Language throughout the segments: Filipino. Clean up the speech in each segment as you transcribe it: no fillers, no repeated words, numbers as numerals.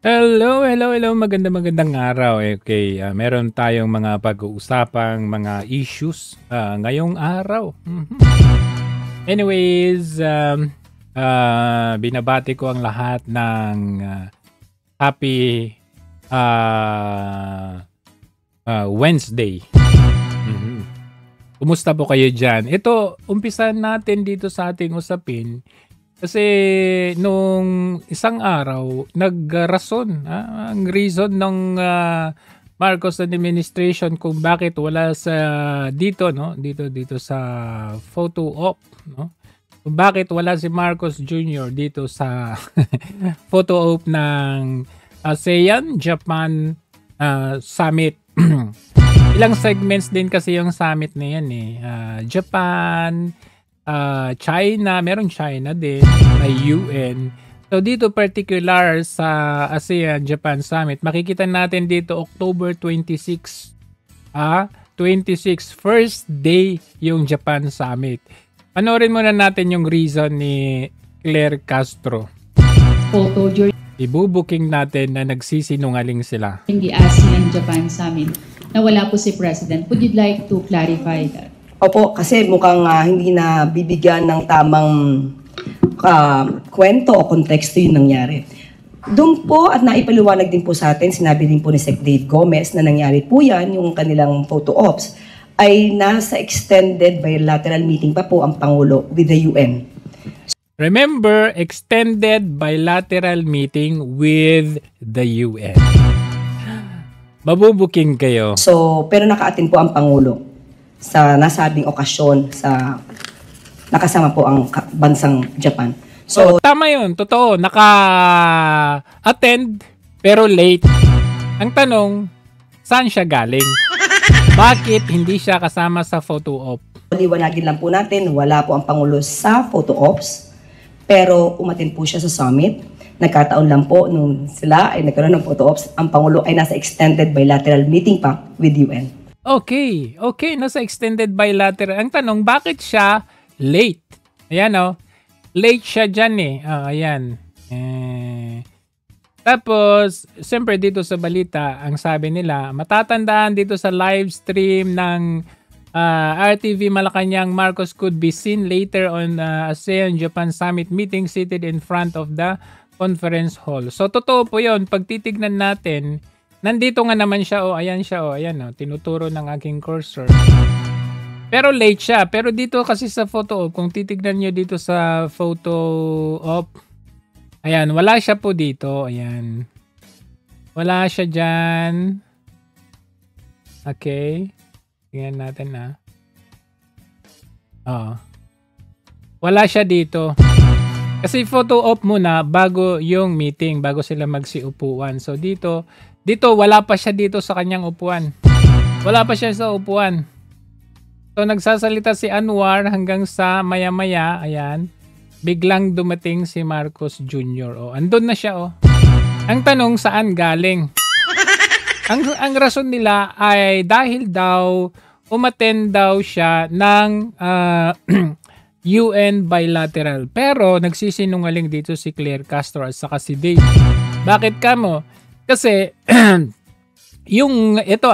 Hello. Magandang araw. Okay, meron tayong mga pag-uusapang mga issues ngayong araw. Anyways, binabati ko ang lahat ng happy Wednesday. Kumusta po kayo dyan? Ito, umpisan natin dito sa ating usapin. Kasi nung isang araw, nagrason ang reason ng Marcos administration kung bakit wala sa dito sa photo op, no? Kung bakit wala si Marcos Jr. dito sa photo op ng ASEAN Japan Summit. Ilang segments din kasi yung summit na yan Japan, China, meron China din, may UN. So dito particular sa ASEAN Japan Summit, makikita natin dito October 26, 26 first day yung Japan Summit. Panoorin muna natin yung reason ni Claire Castro. Photo during Ibubuking natin na nagsisinungaling sila. the ASEAN Japan Summit na wala po si President. Would you like to clarify that? Opo, kasi mukhang hindi na bibigyan ng tamang kwento o konteksto yung nangyari. Doon po at naipaliwanag din po sa atin, sinabi din po ni Sec. Dave Gomez na nangyari po yan, yung kanilang photo ops, ay nasa extended bilateral meeting pa po ang Pangulo with the UN. Remember, extended bilateral meeting with the UN. Mabubuking kayo. So, pero naka-attend po ang Pangulo sa nasabing okasyon sa nakasama po ang bansang Japan. So, tama yun. Totoo. Naka-attend pero late. Ang tanong, saan siya galing? Bakit hindi siya kasama sa photo op? Liwanagin lang po natin, wala po ang Pangulo sa photo ops, pero umattend po siya sa summit. Nagkataon lang po nung sila ay nagkaroon ng photo ops, ang Pangulo ay nasa extended bilateral meeting pa with UN. Okay. Nasa extended bilateral. Ang tanong, bakit siya late? Ayan late siya dyan ayan. Tapos, siyempre dito sa balita, ang sabi nila, matatandaan dito sa live stream ng RTV Malacanang, Marcos could be seen later on ASEAN Japan Summit meeting seated in front of the conference hall. So, totoo po yun. Pag titignan natin, nandito nga naman siya, ayan tinuturo ng aking cursor. Pero late siya. Pero dito kasi sa photo op, kung titignan nyo dito sa photo op, ayan, wala siya po dito. Ayan. Wala siya dyan. Okay. Tingnan natin wala siya dito. Kasi photo op muna bago yung meeting, bago sila magsiupuan. So dito wala pa siya dito sa kanyang upuan. Wala pa siya sa upuan. So nagsasalita si Anwar hanggang sa maya-maya, ayan, biglang dumating si Marcos Jr. Andun na siya Ang tanong, saan galing? Ang rason nila ay dahil daw umattend daw siya ng UN bilateral. Pero nagsisinungaling dito si Claire Castro at saka si Dave. Bakit kamo? Kasi yung ito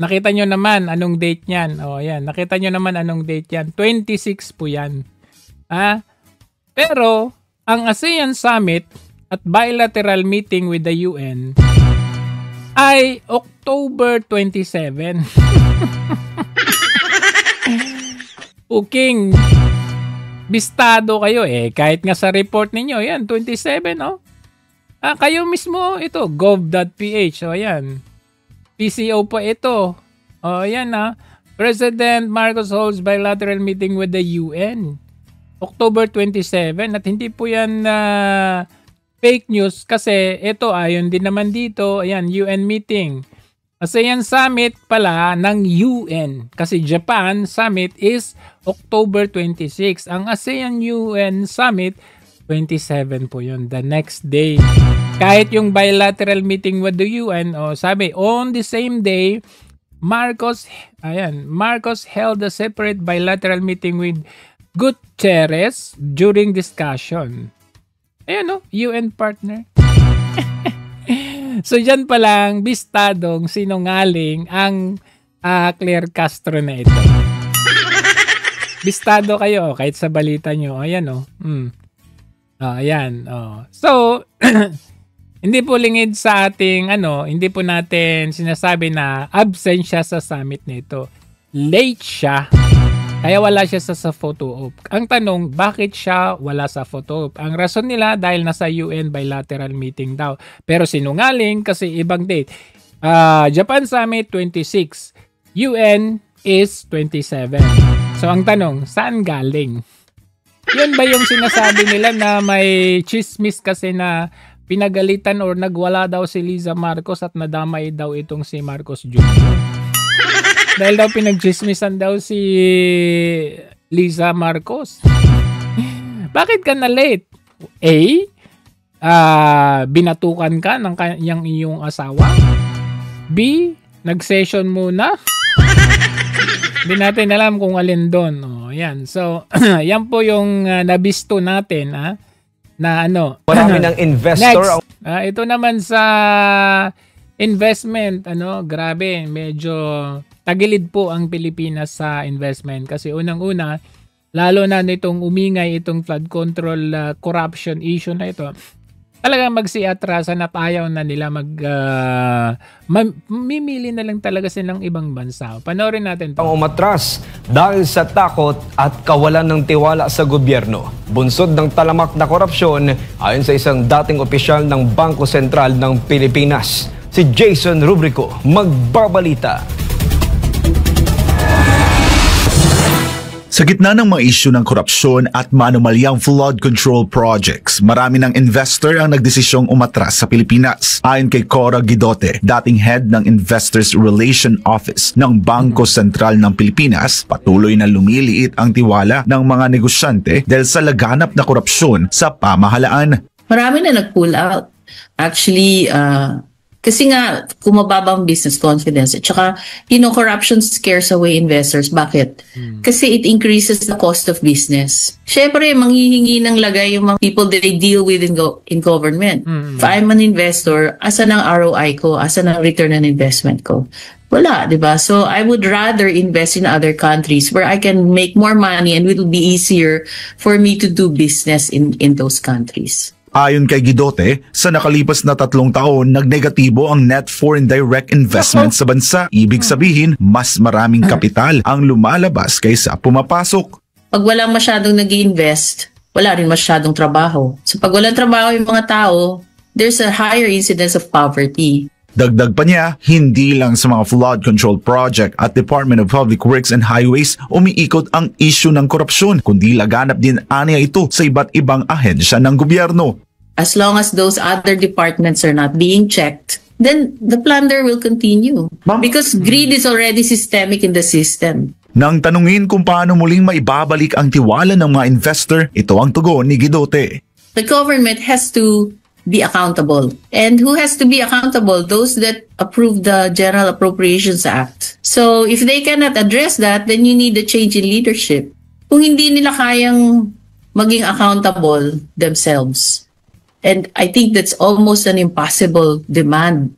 nakita nyo naman anong date niyan. Ayan, nakita nyo naman anong date yan. 26 po yan. Pero ang ASEAN Summit at bilateral meeting with the UN ay October 27. Puking bistado kayo kahit nga sa report ninyo, yan, 27, kayo mismo, ito, gov.ph, ayan. PCO pa ito. Ayan, President Marcos holds bilateral meeting with the UN. October 27, at hindi po yan fake news kasi ito, ayon din naman dito, ayan, UN meeting. ASEAN Summit pala ng UN kasi Japan Summit is October 26. Ang ASEAN UN Summit 27 po yun, the next day. Kahit yung bilateral meeting with the UN, sabi, on the same day, Marcos held a separate bilateral meeting with Gutierrez during discussion. Ayan, UN partner. So dyan pa lang, bistadong sinungaling ang Claire Castro na ito. Bistado kayo kahit sa balita nyo. Ayan o. Ayan. So, hindi po lingid sa ating hindi po natin sinasabi na absent siya sa summit nito. Late siya. Kaya wala siya sa photo op. Ang tanong, bakit siya wala sa photo op? Ang rason nila dahil nasa UN bilateral meeting daw. Pero sinungaling kasi ibang date. Japan Summit 26. UN is 27. So ang tanong, saan galing? Yun ba yung sinasabi nila na may chismis kasi na pinagalitan or nagwala daw si Liza Marcos at nadamay daw itong si Marcos Jr.? Dahil daw pinagchismisan daw si Liza Marcos. Bakit ka na late? A, binatukan ka ng iyong asawa? B, nag-session muna? Hindi natin alam kung alin doon. Yan. So, yan po yung nabisto natin. Na Marami ng investor. Next, ito naman sa investment. Grabe. Medyo tagilid po ang Pilipinas sa investment. Kasi unang-una, lalo na nitong umingay itong flood control corruption issue na ito. Talagang magsiatrasan at ayaw na nila mimili na lang talaga silang ibang bansa. Panoorin natin to. Ang umatras dahil sa takot at kawalan ng tiwala sa gobyerno. Bunsod ng talamak na korupsyon ayon sa isang dating opisyal ng Bangko Sentral ng Pilipinas. Si Jason Rubrico magbabalita. Sa gitna ng mga isyu ng korupsyon at maanumalyang flood control projects, marami ng investor ang nagdesisyong umatras sa Pilipinas. Ayon kay Cora Guidote, dating head ng Investors Relation Office ng Bangko Sentral ng Pilipinas, patuloy na lumiliit ang tiwala ng mga negosyante dahil sa laganap na korupsyon sa pamahalaan. Marami na nag-pull out. Actually, kasi nga, kumababa ang business confidence. At saka, corruption scares away investors. Bakit? Kasi it increases the cost of business. Siyempre, manghihingi ng lagay yung mga people that they deal with in government. If I'm an investor, asan ang ROI ko? Asan ang return on investment ko? Wala, di ba? So, I would rather invest in other countries where I can make more money and it will be easier for me to do business in those countries. Ayon kay Guidote, sa nakalipas na 3 taon, nagnegatibo ang net foreign direct investment sa bansa. Ibig sabihin, mas maraming kapital ang lumalabas kaysa pumapasok. Pag walang masyadong nag-i-invest, wala rin masyadong trabaho. So pag walang trabaho yung mga tao, there's a higher incidence of poverty. Dagdag pa niya, hindi lang sa mga flood control project at Department of Public Works and Highways umiikot ang issue ng korupsyon, kundi laganap din aniya ito sa iba't ibang ahensya ng gobyerno. As long as those other departments are not being checked, then the plunder will continue. Because greed is already systemic in the system. Nang tanungin kung paano muling maibabalik ang tiwala ng mga investor, ito ang tugon ni Guidote. The government has to be accountable. And who has to be accountable? Those that approve the General Appropriations Act. So if they cannot address that, then you need a change in leadership. Kung hindi nila kayang maging accountable themselves, and I think that's almost an impossible demand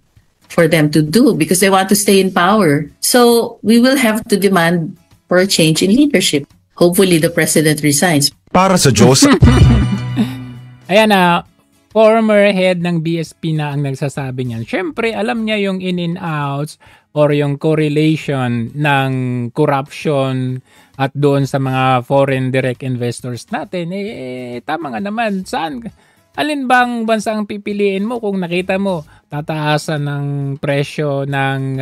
for them to do because they want to stay in power. So we will have to demand for a change in leadership. Hopefully the president resigns. Para sa Diyos. Ayan former head ng BSP na ang nagsasabi niyan. Siyempre, alam niya yung in and outs or yung correlation ng corruption at doon sa mga foreign direct investors natin. Tama nga naman. Alin bang bansa ang pipiliin mo kung nakita mo tataasan ng presyo ng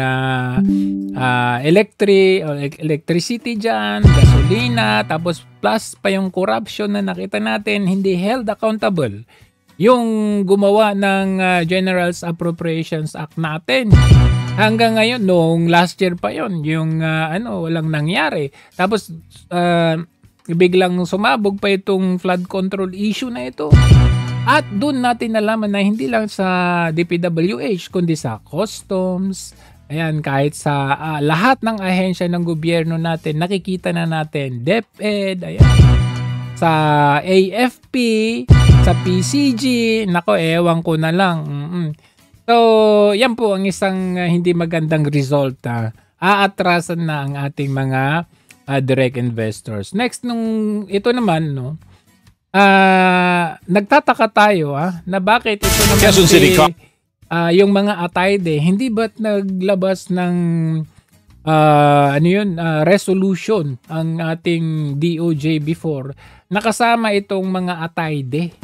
electricity dyan, gasolina, tapos plus pa yung corruption na nakita natin, hindi held accountable. Yung gumawa ng General's Appropriations Act natin. Hanggang ngayon, noong last year pa yon yung walang nangyari. Tapos, biglang sumabog pa itong flood control issue na ito. At doon natin nalaman na hindi lang sa DPWH, kundi sa customs, ayan, kahit sa lahat ng ahensya ng gobyerno natin, nakikita na natin, DepEd, ayan, sa AFP, sa PCG, nako, ewan ko na lang. So, yan po ang isang hindi magandang result. Aatrasan na ang ating mga direct investors. Next, ito naman, no, nagtataka tayo na bakit ito naman yung mga ATAIDE, hindi ba't naglabas ng resolution ang ating DOJ before, nakasama itong mga ATAIDE?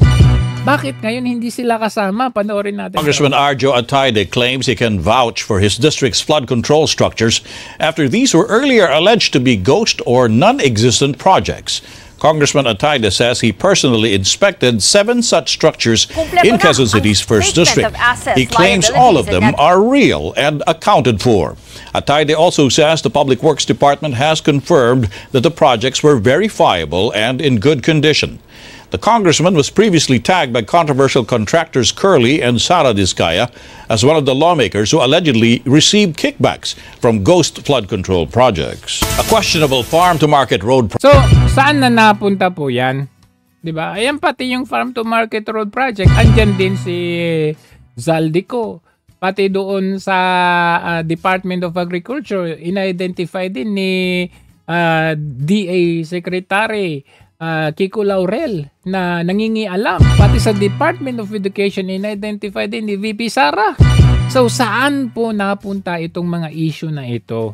Bakit ngayon hindi sila kasama? Panoorin natin. Congressman Arjo Ataide claims he can vouch for his district's flood control structures after these were earlier alleged to be ghost or non-existent projects. Congressman Ataide says he personally inspected 7 such structures in Quezon City's first district. He claims all of them are real and accounted for. Ataide also says the Public Works Department has confirmed that the projects were verifiable and in good condition. The congressman was previously tagged by controversial contractors Curly and Sara Diskaya as one of the lawmakers who allegedly received kickbacks from ghost flood control projects. A questionable farm-to-market road So, saan na napunta po yan? Diba? Ayan, pati yung farm-to-market road project, andyan din si Zaldico. Pati doon sa Department of Agriculture, in-identify din ni DA Secretary Kiko Laurel na nangingialam. Pati sa Department of Education, in-identify din ni VP Sara. So, saan po napunta itong mga issue na ito?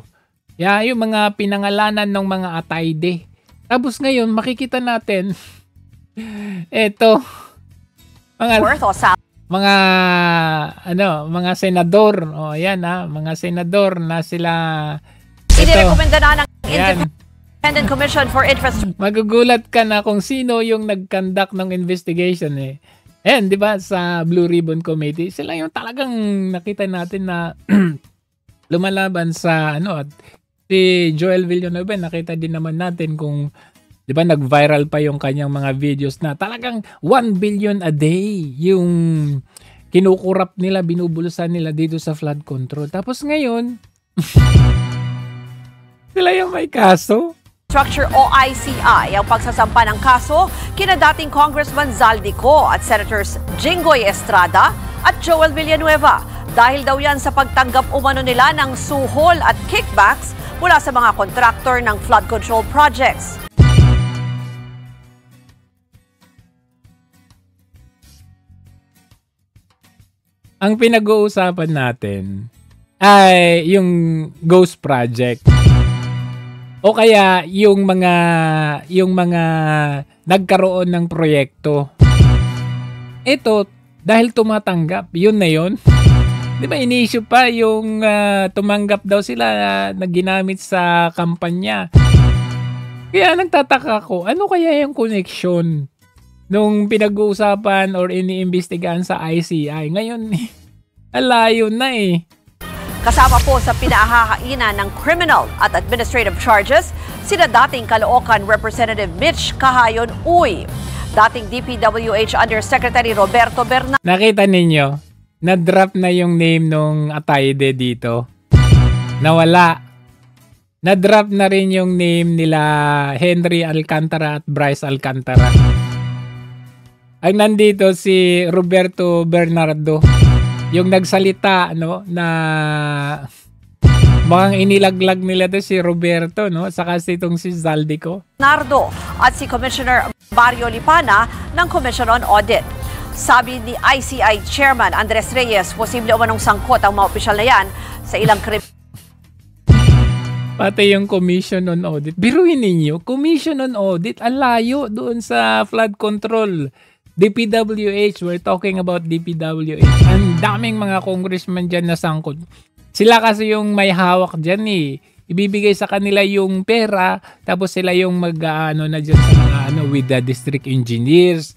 Yung mga pinangalanan ng mga ATAIDE. Tapos ngayon, makikita natin, ito, mga senador. O, yan mga senador na sila. Inirekomenda na ng Independent Commission for Infrastructure. Magugulat ka na kung sino yung nag-conduct ng investigation Ayan, di ba, sa Blue Ribbon Committee, sila yung talagang nakita natin na lumalaban sa at si Joel Villanueva, nakita din naman natin kung, di ba, nag-viral pa yung kanyang mga videos na talagang 1 billion a day yung kinukurap nila, binubulusan nila dito sa flood control. Tapos ngayon, sila yung may kaso. Structure o ICI ang pagsasampa ng kaso kina dating Congressman Zaldico at Senators Jinggoy Estrada at Joel Villanueva. Dahil daw yan sa pagtanggap umano nila ng suhol at kickbacks mula sa mga kontraktor ng flood control projects. Ang pinag-uusapan natin ay yung Ghost Project. O kaya yung mga nagkaroon ng proyekto. Ito, dahil tumatanggap, yun na yun. Di ba, ini-issue pa yung tumanggap daw sila na ginamit sa kampanya. Kaya nagtataka ko, ano kaya yung connection nung pinag-uusapan or iniimbestigahan sa ICI? Ngayon, alayo na Kasama po sa pinahahainan ng criminal at administrative charges, sina dating Caloocan Representative Mitch Cahayon Uy, dating DPWH Undersecretary Roberto Bernal. Nakita ninyo, na-drop na yung name nung ATAIDE dito. Nawala. Na-drop na rin yung name nila Henry Alcantara at Bryce Alcantara. Ang nandito si Roberto Bernardo. Yung nagsalita na mukhang inilaglag nila to si Roberto saka itong si Zaldico. Nardo at si Commissioner Mario Lipana ng Commission on Audit. Sabi ni ICI Chairman Andres Reyes, posible umanong sangkot ang mga opisyal na yan sa ilang krimen. Pati yung Commission on Audit. Biruin ninyo, Commission on Audit, ang layo doon sa flood control. DPWH, we're talking about DPWH. Ang daming mga congressman dyan na sangkot. Sila kasi yung may hawak dyan Ibibigay sa kanila yung pera, tapos sila yung na dyan sa mga with the district engineers.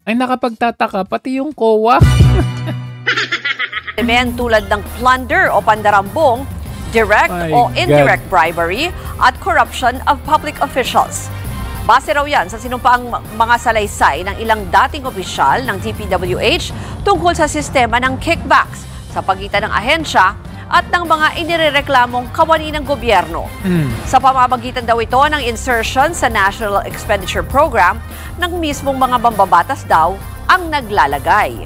Ay nakapagtataka, pati yung COA. Tulad ng plunder o pandarambong, direct o indirect bribery at corruption of public officials. Base raw yan sa sinumpaang mga salaysay ng ilang dating opisyal ng DPWH tungkol sa sistema ng kickbacks sa pagitan ng ahensya at ng mga inirereklamong kawani ng gobyerno. Sa pamamagitan daw ito ng insertion sa National Expenditure Program ng mismong mga mambabatas daw ang naglalagay.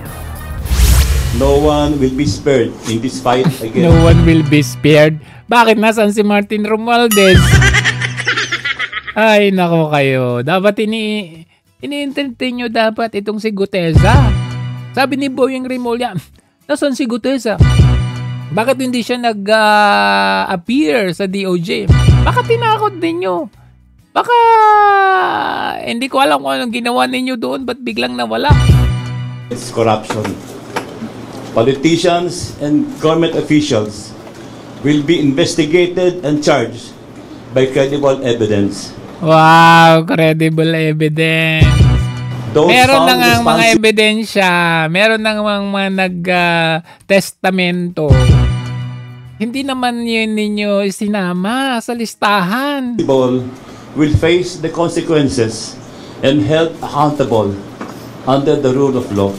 No one will be spared in this fight again. No one will be spared. Bakit nasaan si Martin Romualdez? Ay, nako kayo. Dapat ini-entertain nyo dapat itong si Gutesa. Sabi ni Boyeng Remulla, nasaan si Gutesa? Bakit hindi siya nag-appear sa DOJ? Baka tinakot din nyo. Baka hindi ko alam kung anong ginawa ninyo doon. Ba't biglang nawala? It's corruption. Politicians and government officials will be investigated and charged by credible evidence. Wow, credible evidence. Meron na nga mga ebidensya, meron na nga mga nag-testamento. Hindi naman yun ninyo sinama sa listahan. Will face the consequences and held accountable under the rule of law.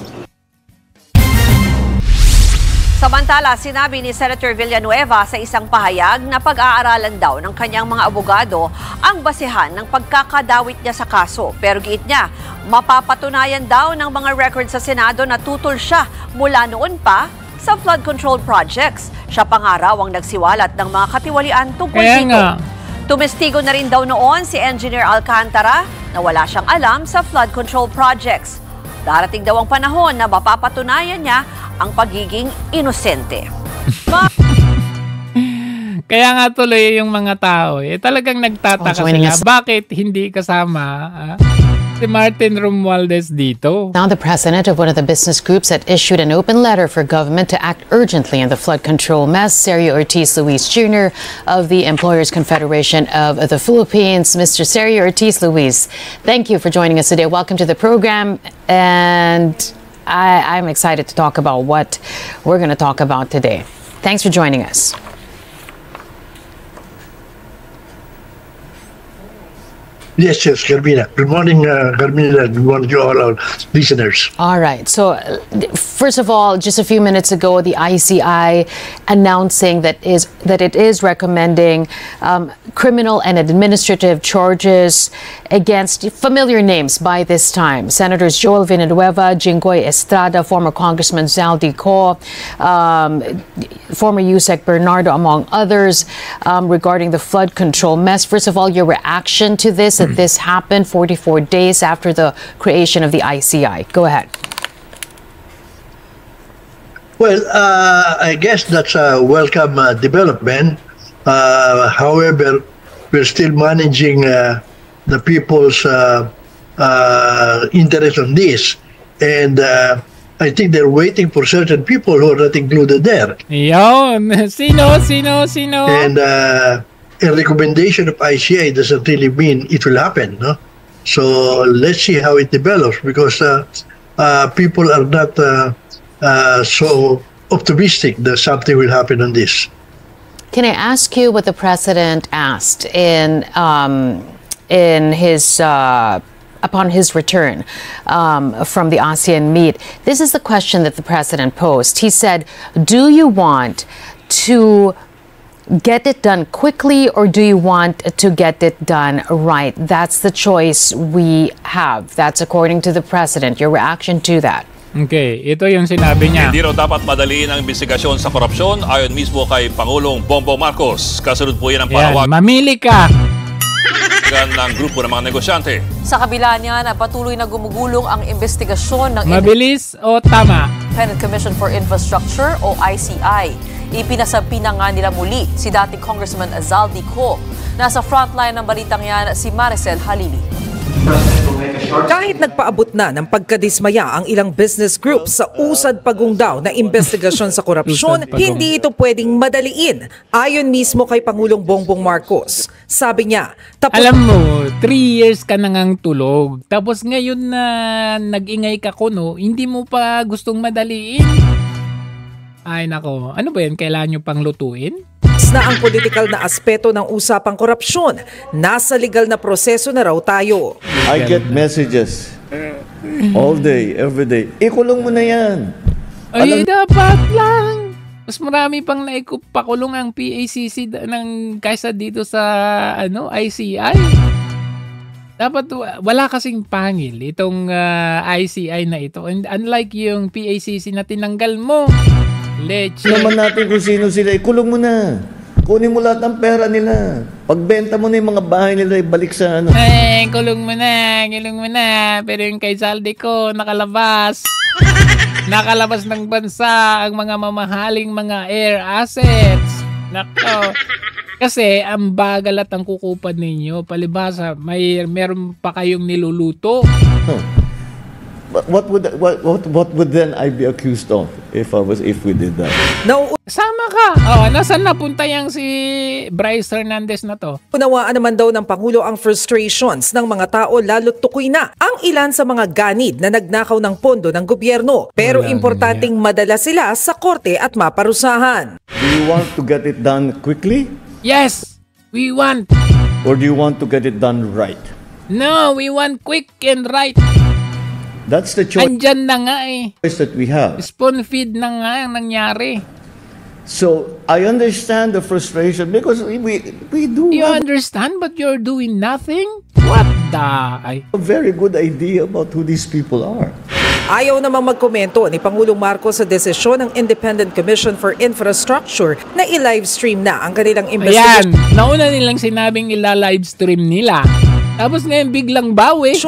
Samantala, sinabi ni Senator Villanueva sa isang pahayag na pag-aaralan daw ng kanyang mga abogado ang basehan ng pagkakadawit niya sa kaso. Pero giit niya, mapapatunayan daw ng mga record sa Senado na tutol siya mula noon pa sa flood control projects. Siya pa nga raw ang nagsiwalat ng mga katiwalian tungkol dito. Tumestigo na rin daw noon si Engineer Alcantara na wala siyang alam sa flood control projects. Darating daw ang panahon na mapapatunayan niya ang pagiging inosente. Kaya nga tuloy yung mga tao, talagang nagtataka sila, bakit hindi kasama si Martin Romualdez dito? Now the president of one of the business groups that issued an open letter for government to act urgently in the flood control mess, Sergio Ortiz Luis Jr. of the Employers Confederation of the Philippines. Mr. Sergio Ortiz Luis, thank you for joining us today. Welcome to the program, and I'm excited to talk about what we're going to talk about today. Thanks for joining us. Yes, Carmina. Good morning, Carmina. Good morning to all our listeners. All right. So, first of all, just a few minutes ago, the ICI announcing that it is recommending criminal and administrative charges against familiar names by this time. Senators Joel Villanueva, Jinggoy Estrada, former Congressman Zaldi Co, former Yusek Bernardo, among others, regarding the flood control mess. First of all, your reaction to this, that this happened 44 days after the creation of the ICI. Go ahead. Well, I guess that's a welcome development. However, we're still managing the people's interest on this. And I think they're waiting for certain people who are not included there. Yon. Sino? And a recommendation of ICI doesn't really mean it will happen, no? So let's see how it develops, because people are not so optimistic that something will happen on this. Can I ask you what the president asked in his upon his return from the ASEAN meet? This is the question that the president posed. He said, "Do you want to get it done quickly, or do you want to get it done right? That's the choice we have." That's according to the president. Your reaction to that? Okay, ito yung sinabi niya. Hindi raw dapat madaliin ang investigasyon sa korupsyon ayon mismo kay Pangulong Bongbong Marcos. Kasunod po yan ang pahawag. Mamili ka! ng grupo ng mga negosyante. Sa kabila niya, patuloy na gumugulong ang investigasyon ng Mabilis o tama? Independent Commission for Infrastructure o ICI. Ipinasabi na nga nila muli si dating Congressman Zaldi Co. Nasa frontline ng balitang yan si Maricel Halili. Kahit nagpaabot na ng pagkadismaya ang ilang business groups sa usad pagungdaw na investigasyon sa korupsyon, hindi ito pwedeng madaliin, ayon mismo kay Pangulong Bongbong Marcos. Sabi niya, alam mo, 3 years ka nang tulog. Tapos ngayon na nag-ingay ka kuno, hindi mo pa gustong madaliin. Ay nako, ano ba yan? Kailangan nyo pang lutuin? Na ang political na aspeto ng usapang korupsyon, nasa legal na proseso na raw tayo. I get messages all day, every day. Ikulong mo na yan. Ay, dapat lang. Mas marami pang naikupakulong ang PACC kaysa dito sa ICI. Dapat wala kasing pangil itong ICI na ito. And unlike yung PACC na tinanggal mo, leche. Naman natin kung sino sila, ikulong mo na. Kunin mo lahat ng pera nila. Pagbenta mo na yung mga bahay nila, ibalik sa ano. Kulong mo na. Pero yung kay Saldi ko, nakalabas. Nakalabas ng bansa ang mga mamahaling mga air assets. Nako. Kasi ang bagal at ang kukupad ninyo, palibhasa, meron pa kayong niluluto. What would then I be accused of if we did that? Sama ka. Nasaan napunta yang si Bryce Hernandez na to? Unawaan naman daw ng Pangulo ang frustrations ng mga tao, lalo't tukoy na ang ilan sa mga ganid na nagnakaw ng pondo ng gobyerno. Pero importanteng madala sila sa korte at maparusahan. Do you want to get it done quickly? Yes, we want. Or do you want to get it done right? No, we want quick and right. That's the choice. Andyan na nga That we have. Spoon feed na nga ang nangyari. So, I understand the frustration because we do. You understand but you're doing nothing? What the? A very good idea about who these people are. Ayaw namang magkomento ni Pangulong Marcos sa desisyon ng Independent Commission for Infrastructure na i-livestream na ang kanilang investigation. Ayan, nauna nilang sinabing ila-livestream nila. Tapos ngayon biglang bawi.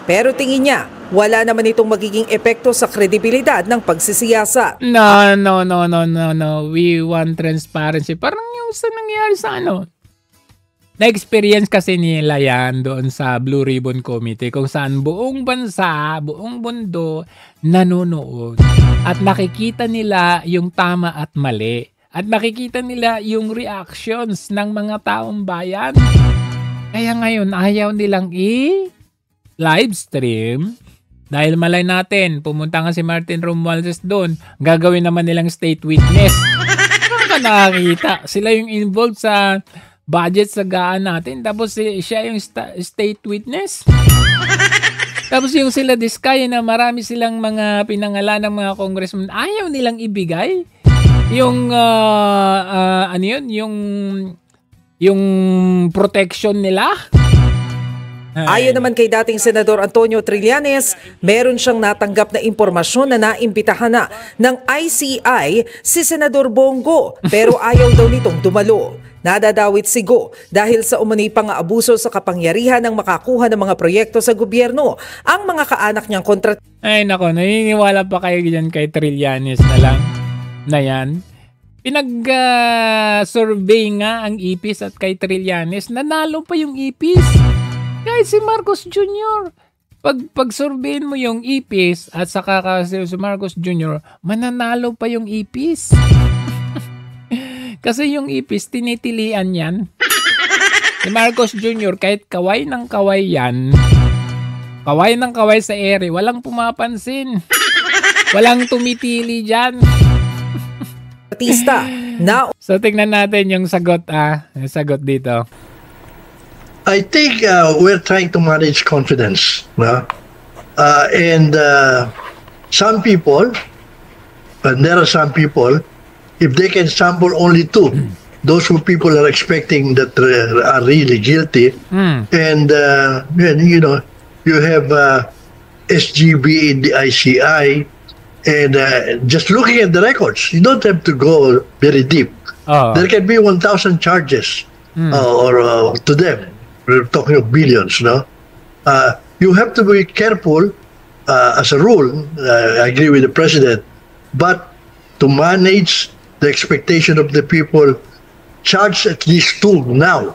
Pero tingin niya, wala naman itong magiging epekto sa kredibilidad ng pagsisiyasat. No. We want transparency. Parang yung sa nangyari sa ano. Na-experience kasi nila yan doon sa Blue Ribbon Committee kung saan buong bansa, buong mundo nanonood. At nakikita nila yung tama at mali. At nakikita nila yung reactions ng mga taong bayan. Kaya ngayon ayaw nilang i-livestream. Dahil malay natin, pumunta nga si Martin Romualdez doon. Gagawin naman nilang state witness. Saan ka nakakita? Sila yung involved sa budget sa gaan natin. Tapos siya yung state witness. Tapos yung sila Diskaya na marami silang mga pinangalan ng mga congressman. Ayaw nilang ibigay. Yung, ano yun? Yung protection nila. Ayon naman kay dating Senador Antonio Trillanes, meron siyang natanggap na impormasyon na naimbitahan na ng ICI si Senador Bongo pero ayaw daw nitong dumalo. Nadadawit si Go dahil sa umano'y pang-aabuso sa kapangyarihan ng makakuha ng mga proyekto sa gobyerno ang mga kaanak niyang kontrat. Ay nako, naniniwala pa kayo dyan kay Trillanes na lang na yan? Pinag-survey nga ang IPIS at kay Trillanes, nanalo pa yung IPIS. Kahit si Marcos Jr. Pag-surveyin mo yung IPIS at saka si Marcos Jr., mananalo pa yung IPIS. Kasi yung IPIS, tinitilian yan. Si Marcos Jr., kahit kaway ng kaway yan, kaway ng kaway sa ere, walang pumapansin. Walang tumitili dyan. So, tingnan natin yung sagot, yung sagot dito. I think we're trying to manage confidence. And some people, and there are some people, if they can sample only two, those who people are expecting that are really guilty, and you know, you have SGB in the ICI, and just looking at the records, you don't have to go very deep. There can be 1,000 charges or to them. We're talking of billions, no? You have to be careful as a rule. I agree with the president, but to manage the expectation of the people, charge at least two now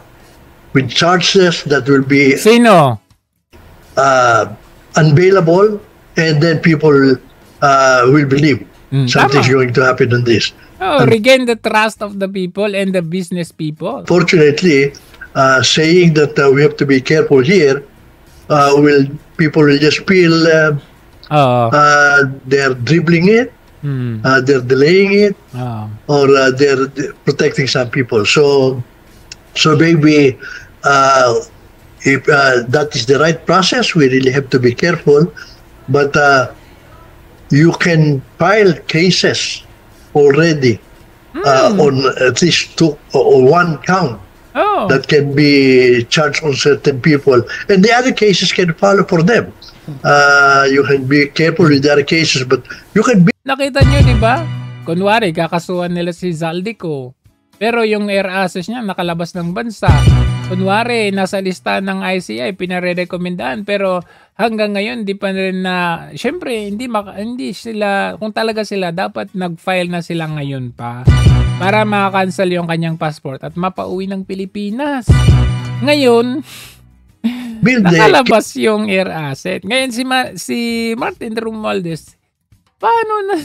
with charges that will be unbailable, and then people will believe something's going to happen on this. Regain the trust of the people and the business people. Fortunately, saying that we have to be careful here, people will just feel they're dribbling it, they're delaying it, or they're protecting some people. So maybe if that is the right process, we really have to be careful. But you can file cases already on at least two or one count that can be charged on certain people, and the other cases can follow for them. You can be careful with the other cases, but you can be... Nakita nyo, di ba? Kunwari, kakasuhan nila si Zaldico. Pero yung air assets niya nakalabas ng bansa. Kunwari, nasa lista ng ICI, pinarerekomendaan. Pero hanggang ngayon, di pa rin na... Siyempre, hindi sila... Kung talaga sila, dapat nag-file na sila ngayon pa para makakancel yung kanyang passport at mapauwi ng Pilipinas. Ngayon... nakalabas yung air asset. Ngayon si Martin Romualdez, paano na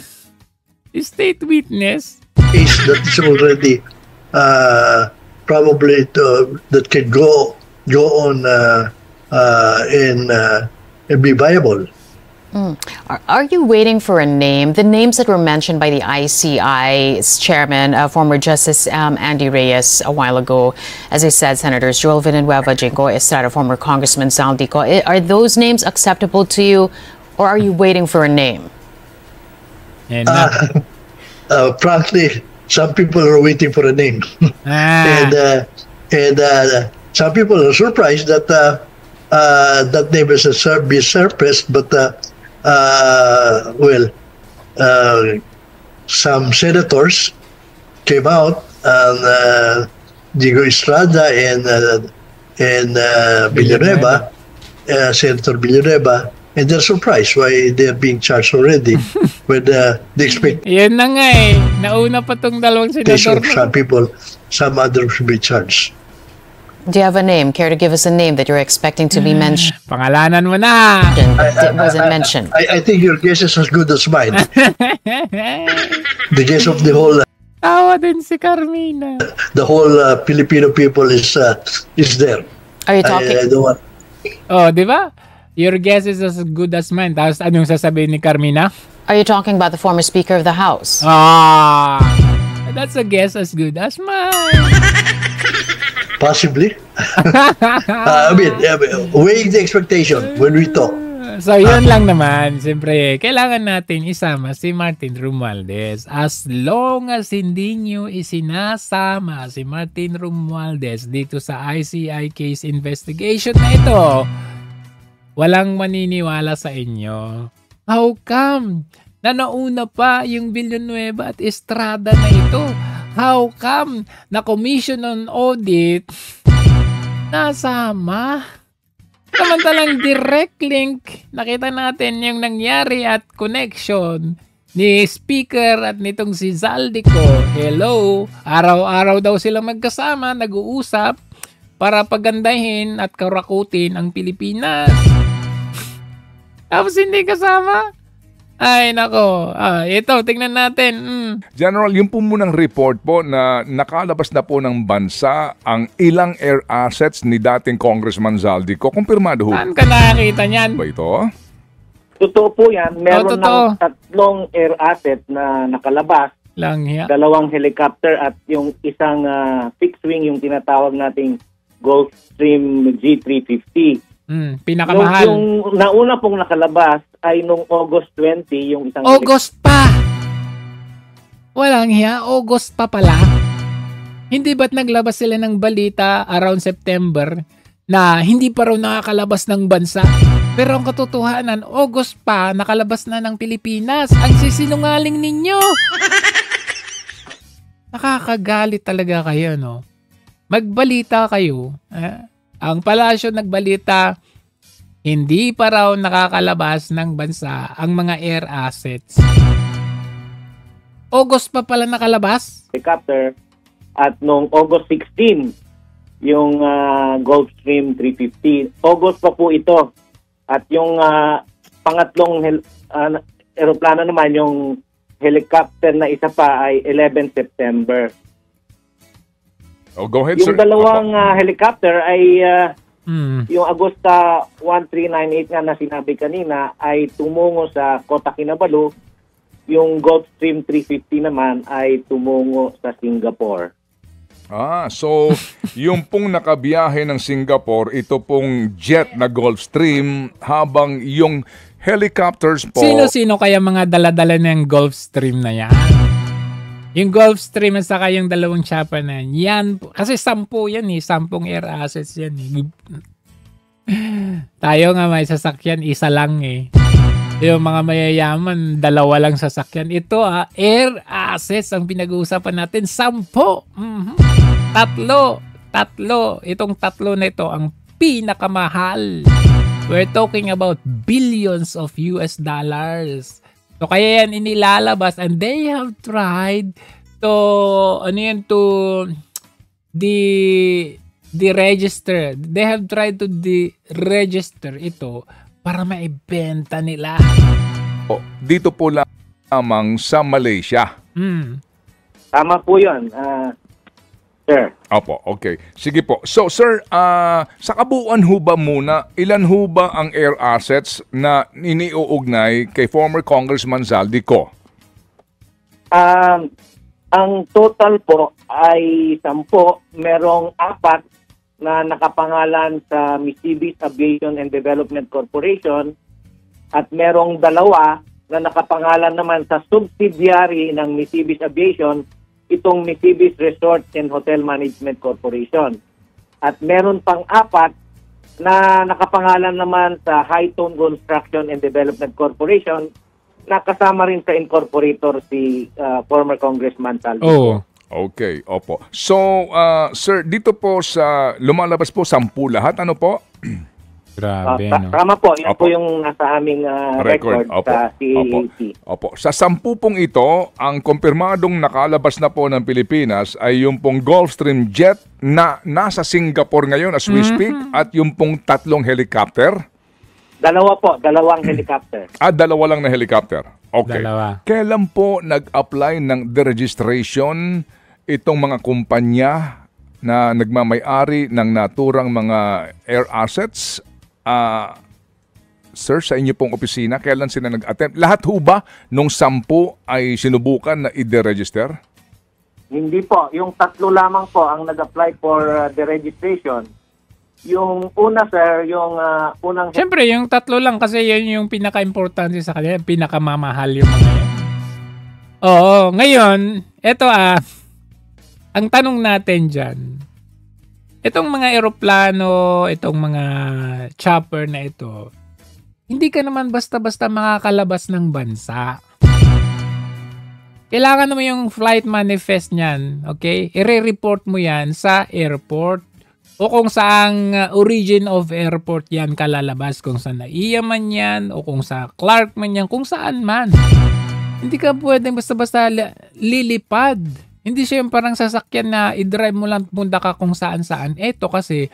state witness? Is that is already probably that can go on and be viable. Are you waiting for a name? The names that were mentioned by the ICI's chairman, former Justice Andy Reyes, a while ago, as I said, Senators Joel Villanueva, Jingo Estrada, former Congressman Zaldico, are those names acceptable to you, or are you waiting for a name? Frankly, some people are waiting for a name, and some people are surprised that that name is be surfaced, but. Some senators came out, and Diego Estrada and Villanueva, Senator Villanueva, and they're surprised why they're being charged already with the expectation. Yan na nga eh. Nauna pa tong dalawang senador. Some people, some others will be charged. Do you have a name? Care to give us a name that you're expecting to be mentioned? Pangalanan mo na. It wasn't mentioned. I think your guess is as good as mine. The guess of the whole... Tawa din si Carmina. The whole Filipino people is there. Are you talking? I don't want... Oh, di ba? Your guess is as good as mine. Tapos anong sasabihin ni Carmina? Are you talking about the former Speaker of the House? That's a guess as good as mine. Possibly. I mean, weighing the expectation when we talk. So, yun lang naman. Siyempre, kailangan natin isama si Martin Romualdez. As long as hindi nyo isinasama si Martin Romualdez dito sa ICI case investigation na ito, walang maniniwala sa inyo. How come? Na nauna pa yung Villanueva at Estrada na ito. How come na Commission on Audit nasama? Samantalang direct link, nakita natin yung nangyari at connection ni Speaker at nitong si Zaldico. Hello, araw-araw daw silang magkasama, nag-uusap para pagandahin at karakutin ang Pilipinas. Tapos hindi kasama? Ay, nako. Ito, tingnan natin. General, yung po munang report po na nakalabas na po ng bansa ang ilang air assets ni dating Congressman Zaldico. Kumpirmado ho. Saan ka nakakita niyan? Ba ito? Totoo po yan. Meron ng 3 air asset na nakalabas. Langya. 2 helicopter at yung isang fixed wing, yung tinatawag nating Gulfstream G350. Pinakamahal. Yung nauna pong nakalabas ay nung August 20, yung isang... August pa! Walang hiya, August pa pala. Hindi ba't naglabas sila ng balita around September na hindi pa raw nakakalabas ng bansa? Pero ang katotohanan, August pa, nakalabas na ng Pilipinas. Ang sisinungaling ninyo! Nakakagalit talaga kayo, no? Magbalita kayo. Ang palasyo nagbalita, hindi pa raw nakakalabas ng bansa ang mga air assets. August pa pala nakalabas? Helicopter at noong August 16, yung Gulfstream 350. August pa po ito. At yung pangatlong aeroplano naman, yung helicopter na isa pa ay 11 September. Oh, go ahead, yung sir. Dalawang helicopter ay yung Agosta 1398 nga na sinabi kanina ay tumungo sa Kota Kinabalu. Yung Gulfstream 350 naman ay tumungo sa Singapore. So yung pong nakabiyahe ng Singapore, ito pong jet na Gulfstream, habang yung helicopters po... Sino-sino kaya mga dala-dala ng Gulfstream na yan? Yung Gulfstream at saka yung dalawang chopper na yan. Kasi 10 yan 10 air assets yan Tayo nga may sasakyan, isa lang Yung mga mayayaman, 2 lang sasakyan. Ito air assets ang pinag-uusapan natin. 10. Tatlo. Itong 3 na ito ang pinakamahal. We're talking about billions of US dollars. So kaya yan inilalabas and they have tried to register. They have tried to register ito para maibenta nila. Dito po lamang sa Malaysia. Tama po 'yun. Sir. Opo, okay. Sige po. So, sir, sa kabuuan ho ba muna, ilan ho ba ang air assets na iniuugnay kay former Congressman Zaldico? Ang total po ay 10. Merong 4 na nakapangalan sa Mitsubishi Aviation and Development Corporation at merong 2 na nakapangalan naman sa subsidiary ng Mitsubishi Aviation, itong Mitsubishi Resort and Hotel Management Corporation. At meron pang 4 na nakapangalan naman sa Hightone Construction and Development Corporation na kasama rin sa incorporator si former Congressman Zaldico. Okay, opo. So, sir, dito po sa lumalabas po 10 lahat, ano po? Grabe, Tama po, yan po yung nasa aming record sa CAAC. Opo. Sa 10 pong ito, ang kumpirmadong nakalabas na po ng Pilipinas ay yung pong Gulfstream jet na nasa Singapore ngayon as we speak at yung pong 3 helicopter. 2 po, 2 helicopter. 2 lang na helicopter. Okay. 2. Kailan po nag-apply ng deregistration itong mga kumpanya na nagmamay-ari ng naturang mga air assets? Sir, sa inyo pong opisina, kailan sila nag-attempt? Lahat ho ba nung 10 ay sinubukan na i-deregister? Hindi po. Yung 3 lamang po ang nag-apply for deregistration. Yung una, sir, yung unang... Siyempre, yung 3 lang kasi yun yung pinaka-importante sa kanila. Pinakamamahal yung mga yan. Oo, ngayon, eto ang tanong natin dyan, itong mga eroplano, itong mga chopper na ito, hindi ka naman basta-basta makakalabas ng bansa. Kailangan mo yung flight manifest niyan, okay? I-report mo yan sa airport o kung saang origin of airport yan kalalabas, kung sa NAIA man yan o kung sa Clark man yan, kung saan man. Hindi ka pwedeng basta-basta lilipad. Hindi siya yung parang sasakyan na i-drive mo lang punta ka kung saan-saan. Ito kasi,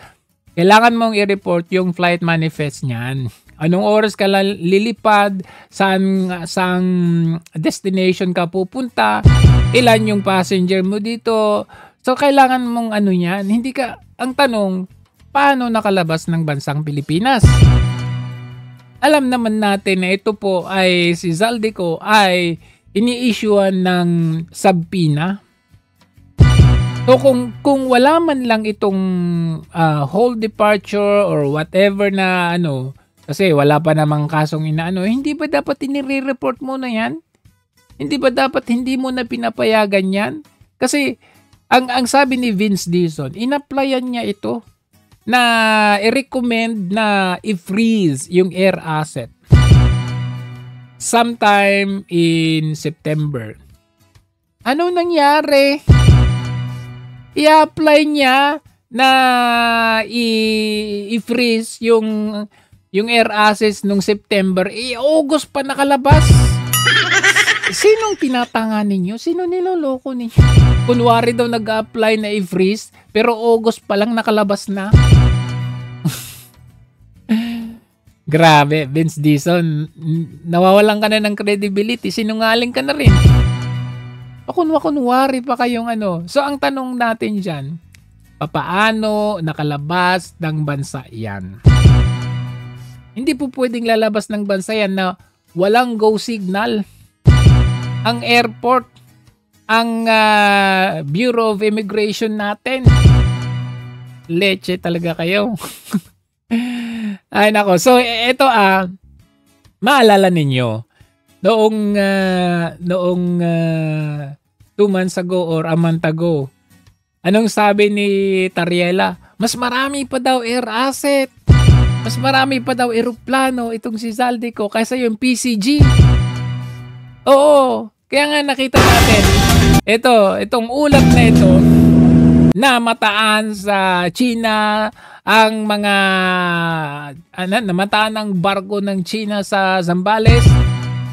kailangan mong i-report yung flight manifest niyan. Anong oras ka lilipad, saan destination ka pupunta, ilan yung passenger mo dito. So, kailangan mong niyan. Hindi ka, ang tanong, paano nakalabas ng bansang Pilipinas? Alam naman natin na ito po ay si Zaldico ay ini-issuean ng subpoena. So kung wala man lang itong whole departure or whatever na kasi wala pa namang kasong hindi ba dapat inire-report mo na yan? Hindi ba dapat hindi mo na pinapayagan yan? Kasi ang sabi ni Vince Dizon, in-applyan niya ito na i-recommend na i-freeze yung air asset sometime in September. Ano nangyari? I-apply niya na i-freeze yung air assets nung September. August pa nakalabas. Sinong tinatanga ninyo? Sino niloloko ninyo? Kunwari daw nag-apply na i-freeze, pero August pa lang nakalabas na. Grabe, Vince Dizon. Nawawalan ka na ng credibility. Sinungaling ka na rin. Kunwari pa kayong So, ang tanong natin dyan, papaano nakalabas ng bansa yan? Hindi po pwedeng lalabas ng bansa yan na walang go signal. Ang airport, ang Bureau of Immigration natin. Leche talaga kayo. Ay nako. So, ito maalala ninyo, noong 2 months ago or a month ago. Anong sabi ni Tariela? Mas marami pa daw air asset. Mas marami pa daw eroplano itong si Zaldico kaysa yung PCG. Oo, kaya nga nakita natin. Itong ulat na ito, na mataan sa China ang mga namataan ng barko ng China sa Zambales,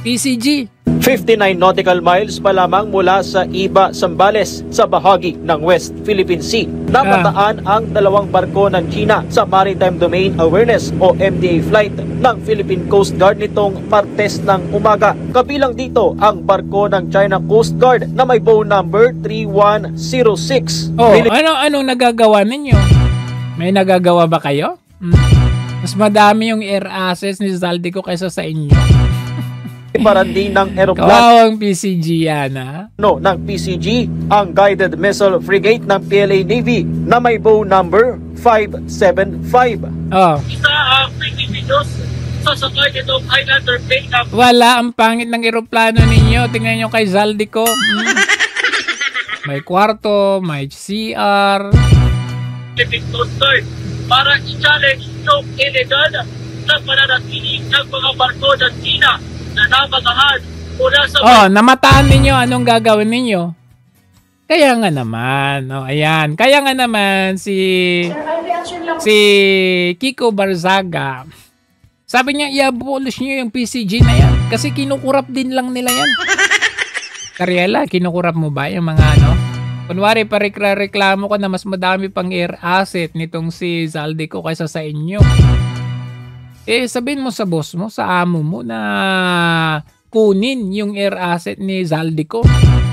PCG. 59 nautical miles pa lamang mula sa Iba, Zambales sa bahagi ng West Philippine Sea. Namataan ang 2 barko ng China sa Maritime Domain Awareness o MDA flight ng Philippine Coast Guard nitong Martes ng umaga. Kabilang dito ang barko ng China Coast Guard na may bow number 3106. Anong nagagawa ninyo? May nagagawa ba kayo? Mas madami yung air assets ni Zaldico kaysa sa inyo. Paranding ng aeroplano. Kawawang PCG yan, ha? Ng PCG, ang guided missile frigate ng PLA Navy na may bow number 575. Isa ang Pilipinos sasakay nitong Highlander plane na... Wala, ang pangit ng aeroplano ninyo. Tingnan nyo kay Zaldico. May kwarto, may CR. Philippine Coast Guard para i-challenge yung illegal na pananatili ng mga barko ng China na namatahan mula sa... namataan ninyo. Anong gagawin ninyo? Kaya nga naman. Ayan. Kaya nga naman si Kiko Barzaga. Sabi niya, i-abolish nyo yung PCG na yan. Kasi kinukurap din lang nila yan. Tariela, kinukurap mo ba yung mga Kunwari, reklamo ko na mas madami pang air asset nitong si Zaldico kaysa sa inyo. Sabihin mo sa boss mo, sa amo mo na kunin yung air asset ni Zaldico.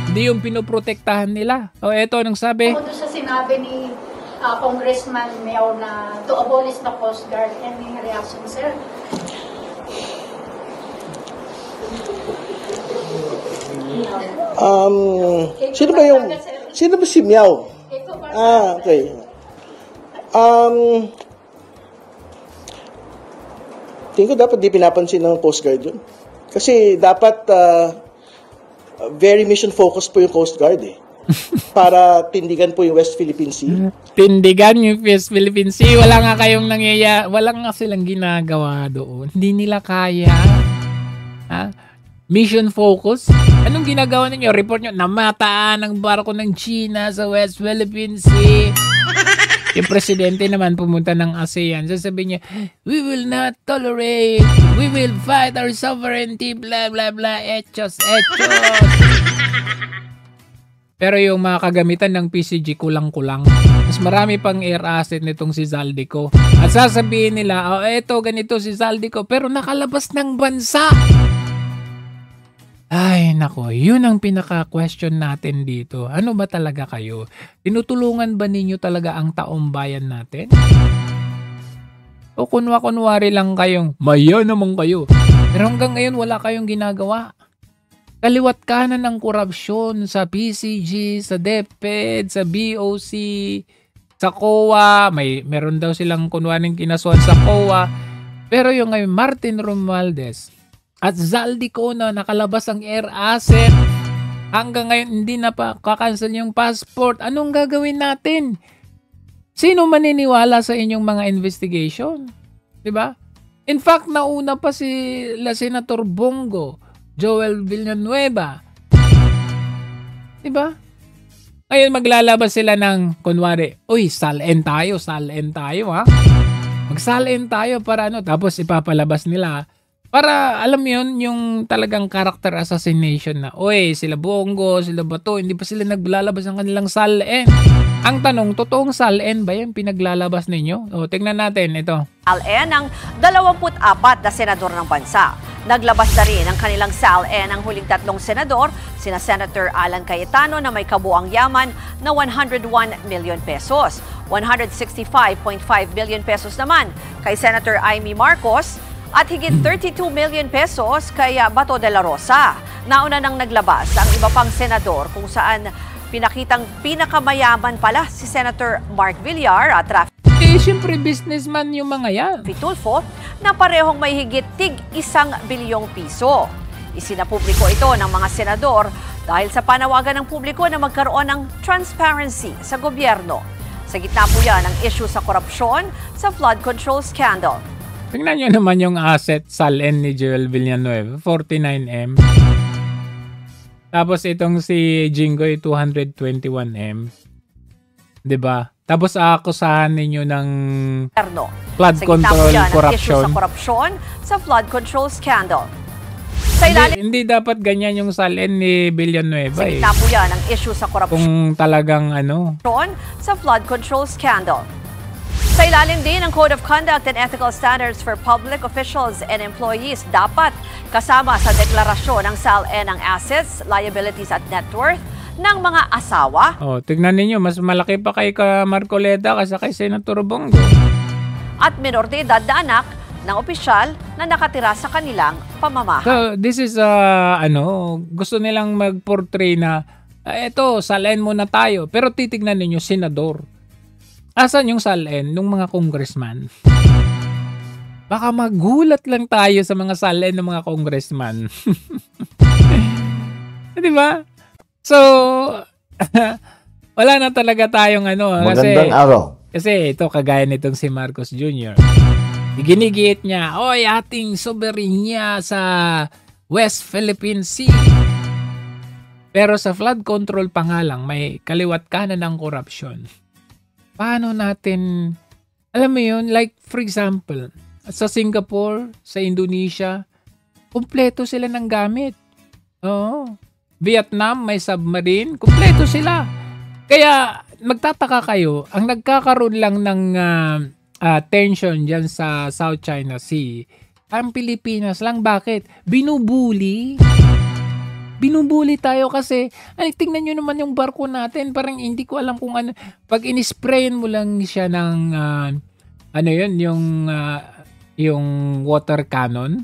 Hindi yung pinoprotektahan nila. Eto, anong sabi? Doon sa sinabi ni Congressman Miao na to abolish the Coast Guard. Any reaction, sir? Sino ba si Miao? Okay. Tingin ko dapat di pinapansin ng Coast Guard yun. Kasi dapat very mission focused po yung Coast Guard para tindigan po yung West Philippine Sea. Tindigan yung West Philippine Sea. Wala nga kayong wala nga silang ginagawa doon. Hindi nila kaya. Mission focus? Anong ginagawa ninyo? Report nyo, namataan ang barko ng China sa West Philippine Sea. Yung presidente naman pumunta ng ASEAN. Sasabihin niya, we will not tolerate. We will fight our sovereignty. Blah, blah, blah. Echos, echos. Pero yung mga kagamitan ng PCG kulang-kulang. Mas marami pang air asset nitong si Zaldico. At sasabihin nila, eto ganito si Zaldico. Pero nakalabas ng bansa. Ay, nako, yun ang pinaka-question natin dito. Ano ba talaga kayo? Tinutulungan ba ninyo talaga ang taong bayan natin? O kunwari lang kayong, maya naman kayo. Pero hanggang ngayon, wala kayong ginagawa. Kaliwat kanan ng korupsyon sa PCG, sa DepEd, sa BOC, sa COA. Meron daw silang kunwaring kinasuhan sa COA. Pero yung ngayon, Martin Romualdez at Zaldico na nakalabas ang air asset. Hanggang ngayon hindi na pa kakancel yung passport. Anong gagawin natin? Sino maniniwala sa inyong mga investigation? Diba? In fact, nauna pa la Senator Bongo, Joel Villanueva. Diba? Ngayon maglalabas sila ng kunwari, uy, salen tayo ha? Magsalen tayo para tapos ipapalabas nila. Para alam yun, yung talagang character assassination na, oy, sila Bongo, sila Bato, hindi pa sila naglalabas ng kanilang salen. Ang tanong, totoong salen ba yung pinaglalabas ninyo? Tingnan natin, ito. Salen ng 24 na senador ng bansa. Naglabas na rin ang kanilang salen ang huling 3 senador, sina Senator Alan Cayetano na may kabuang yaman na 101 million pesos. 165.5 million pesos naman kay Senator Amy Marcos, at higit 32 million pesos kay Bato de la Rosa. Nauna nang naglabas ang iba pang senador kung saan pinakitang pinakamayaman pala si Senator Mark Villar at Rafi siyempre businessman yung mga yan. Tulfo na parehong may higit tig 1 bilyong piso. Isinapubliko ito ng mga senador dahil sa panawagan ng publiko na magkaroon ng transparency sa gobyerno. Sa gitna po yan ang issue sa korupsyon sa flood control scandal. Tingnan nyo naman yung asset SALN ni Joel Villanueva, 49M. Tapos itong si Jinggoy, 221M. 'Di ba? Tapos aakusahan ninyo ng flood control corruption. Sa korupsyon sa flood control scandal. Hindi dapat ganyan yung SALN ni Villanueva. Sa gitna po yan ang issue sa korupsyon. Kung talagang sa flood control scandal. Sa ilalim din ng Code of Conduct and Ethical Standards for Public Officials and Employees, dapat kasama sa deklarasyon ng SALN ang assets, liabilities at net worth ng mga asawa. Tignan ninyo, mas malaki pa kay Marcoleta kaysa kay Senator Bongo. At minor de edad na anak ng opisyal na nakatira sa kanilang pamamahay. So, this is, gusto nilang mag-portray na, eto, SALN muna tayo. Pero titignan ninyo, senador. Asan yung SALN ng mga congressman? Baka magulat lang tayo sa mga SALN ng mga congressman. Di ba? So, wala na talaga tayong Magandang araw. Kasi ito, kagaya nitong si Marcos Jr. Ginigiit niya, oy, ating soberenya sa West Philippine Sea. Pero sa flood control pa nga lang, may kaliwat kanan ng korupsyon. Paano natin, alam mo yun, like for example, sa Singapore, sa Indonesia, kumpleto sila ng gamit. Vietnam, may submarine, kumpleto sila. Kaya magtataka kayo, ang nagkakaroon lang ng tension dyan sa South China Sea, ang Pilipinas lang. Bakit? Binubuli tayo kasi, tingnan nyo naman yung barko natin, parang hindi ko alam kung ano, pag inisprayan mo lang siya ng, yung water cannon,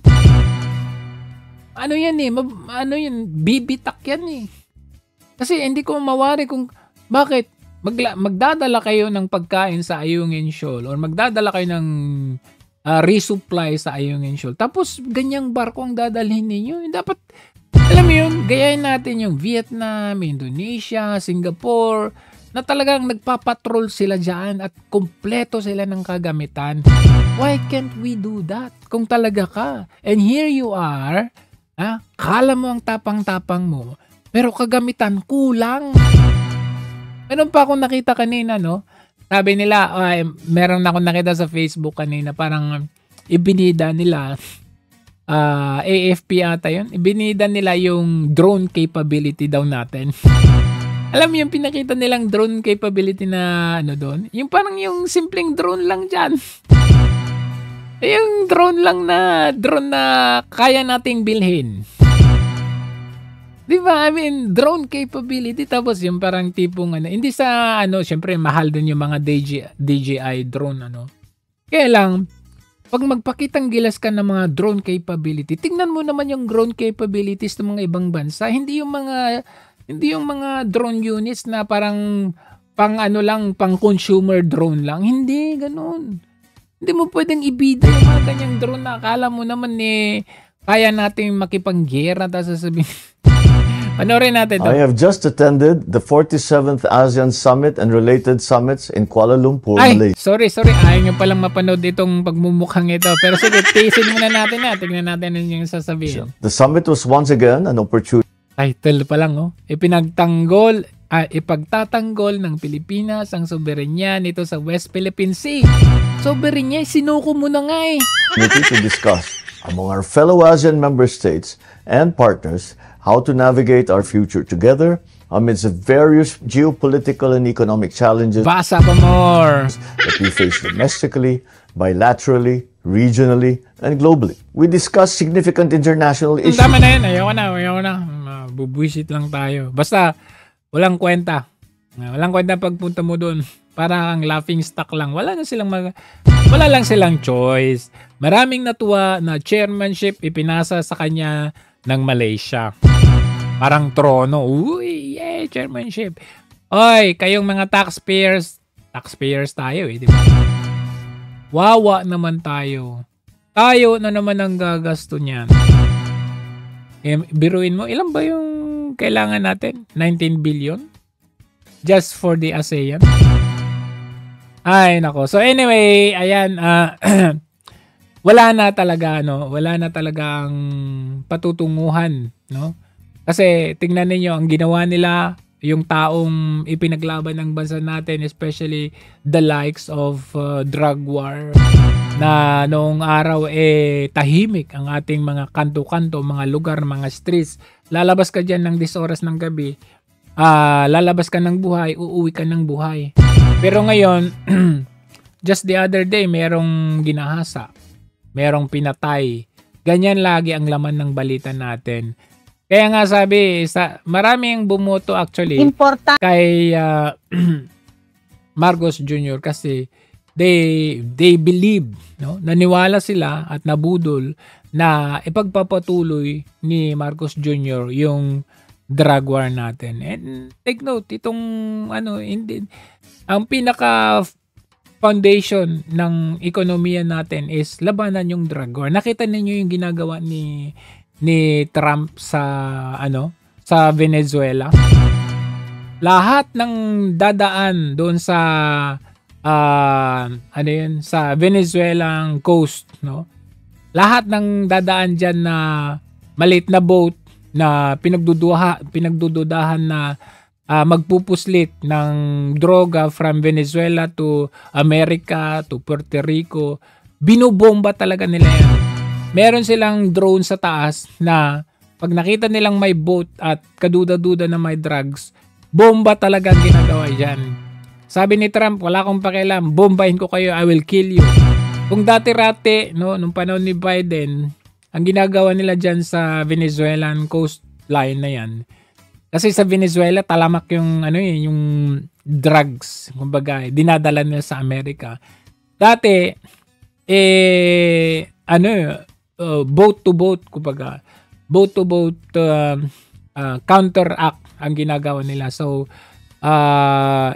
bibitak yan eh. Kasi hindi ko mawari kung, bakit, magdadala kayo ng pagkain sa Ayungin Shoal, or magdadala kayo ng resupply sa Ayungin Shoal, tapos ganyang barko ang dadalhin ninyo, dapat, alam mo yun, gayahin natin yung Vietnam, Indonesia, Singapore, na talagang nagpapatrol sila dyan at kumpleto sila ng kagamitan. Why can't we do that? Kung talaga ka. And here you are, kala mo ang tapang-tapang mo, pero kagamitan kulang. Meron pa akong nakita kanina, sabi nila, meron akong nakita sa Facebook kanina, parang ibinida nila, AFP ata yun, ibinida nila yung drone capability daw natin. Alam mo yung pinakita nilang drone capability na doon? Yung parang yung simpleng drone lang dyan. Yung drone na kaya nating bilhin. Di ba? I mean, drone capability, tapos yung parang tipong hindi sa syempre mahal din yung mga DJI drone Kaya lang, pag magpakitang gilas ka ng mga drone capability, tingnan mo naman yung drone capabilities ng mga ibang bansa. Hindi yung mga drone units na parang pang consumer drone lang. Hindi ganoon. Hindi mo pwedeng ibida yung mga ganyang drone na akala mo naman kaya nating makipanggera, tapos sasabihin. Panoorin natin ito. I have just attended the 47th ASEAN Summit and related summits in Kuala Lumpur, Malaysia. Sorry. Ayaw nyo palang mapanood itong pagmumukhang ito. Pero sige, tiisin muna natin tignan natin yung sasabihin. The summit was once again an opportunity. Title pa lang, ipagtatanggol ng Pilipinas ang soberenya nito sa West Philippine Sea. Soberenya, sinuko mo na nga eh. To discuss among our fellow ASEAN member states and partners how to navigate our future together amidst the various geopolitical and economic challenges Basa pa more. that we face domestically, bilaterally, regionally, and globally. We discuss significant international issues. Tama na yun. Ayaw na. Bubuisit lang tayo. Basta, walang kwenta. Walang kwenta pagpunta mo doon. Parang laughing stock lang. Wala lang silang choice. Maraming natuwa na chairmanship ipinasa sa kanya ng Malaysia. Parang trono. Uy, yeah, chairmanship. Oy, kayong mga taxpayers tayo di ba? Wawa naman tayo. Tayo na naman ang gagasto niyan. Biruin mo, ilan ba yung kailangan natin? 19 billion? Just for the ASEAN? Ay, nako. So anyway, ayan, wala na talagang patutunguhan, no? Kasi tingnan niyo ang ginawa nila, yung taong ipinaglaban ng bansa natin, especially the likes of drug war, na noong araw tahimik ang ating mga kanto-kanto, mga lugar, mga streets. Lalabas ka diyan ng 10 oras ng gabi, lalabas ka ng buhay, uuwi ka ng buhay. Pero ngayon, just the other day, merong ginahasa, merong pinatay. Ganyan lagi ang laman ng balita natin. Kaya nga sabi, maraming bumoto actually kay Marcos Jr. kasi they believe, no? Naniwala sila at nabudol na ipagpapatuloy ni Marcos Jr. yung drug war natin. And take note, itong ang pinaka foundation ng ekonomiya natin is labanan yung drug war. Nakita ninyo yung ginagawa ni Trump sa Venezuela. Lahat ng dadaan doon sa sa Venezuelan coast, no? Lahat ng dadaan diyan na maliit na boat na pinagdududahan na magpupuslit ng droga from Venezuela to America to Puerto Rico, binubomba talaga nila yan. Meron silang drone sa taas na pag nakita nilang may boat at kaduda-duda na may drugs, bomba talaga ang ginagawa dyan. Sabi ni Trump, wala akong pakialam, bombahin ko kayo, I will kill you. Kung dati-rati, no, nung panahon ni Biden, ang ginagawa nila dyan sa Venezuelan coastline na yan, kasi sa Venezuela, talamak yung, yung drugs, kumbaga, dinadala nila sa Amerika. Dati, boat to boat, kumbaga, boat to boat counteract ang ginagawa nila. So,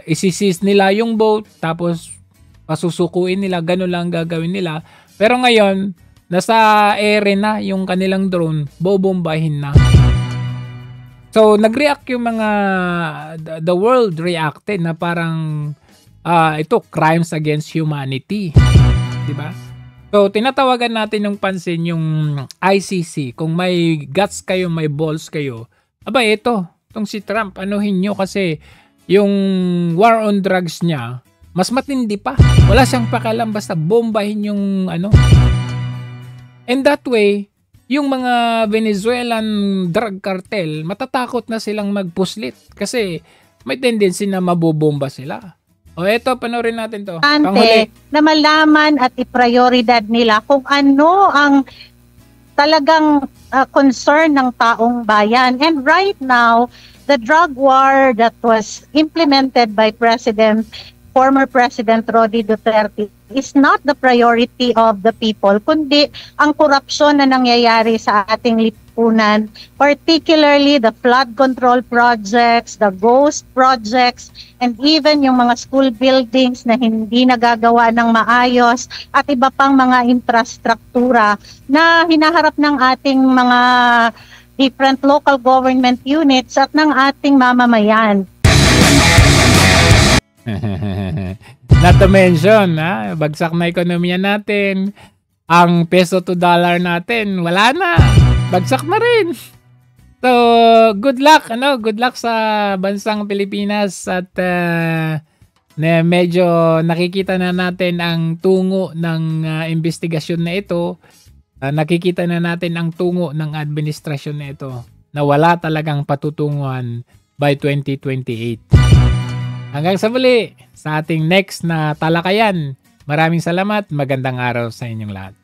isisis nila yung boat, tapos pasusukuin nila, ganun lang gagawin nila. Pero ngayon, nasa ere na yung kanilang drone, bobombahin na. So, nag-react yung mga, the world reacted na parang, ito, crimes against humanity. Diba? So, tinatawagan natin yung pansin yung ICC. Kung may guts kayo, may balls kayo, aba, itong si Trump, anuhin nyo kasi yung war on drugs niya, mas matindi pa. Wala siyang pakialam, basta bombahin yung And that way, yung mga Venezuelan drug cartel, matatakot na silang magpuslit kasi may tendency na mabobomba sila. O eto, panoorin natin to. Na malaman at iprioridad nila kung ano ang talagang concern ng taong bayan. And right now, the drug war that was implemented by former President Rody Duterte is not the priority of the people, kundi ang korupsyon na nangyayari sa ating lipunan, particularly the flood control projects, the ghost projects, and even yung mga school buildings na hindi nagagawa ng maayos at iba pang mga infrastruktura na hinaharap ng ating mga different local government units at ng ating mamamayan. Not to mention, bagsak na ekonomiya natin. Ang peso to dollar natin, wala na. Bagsak na rin. So, good luck. Good luck sa bansang Pilipinas at medyo nakikita na natin ang tungo ng investigasyon na ito. Nakikita na natin ang tungo ng administrasyon na ito na wala talagang patutunguhan by 2028. Hanggang sa muli, sa ating next na talakayan. Maraming salamat. Magandang araw sa inyong lahat.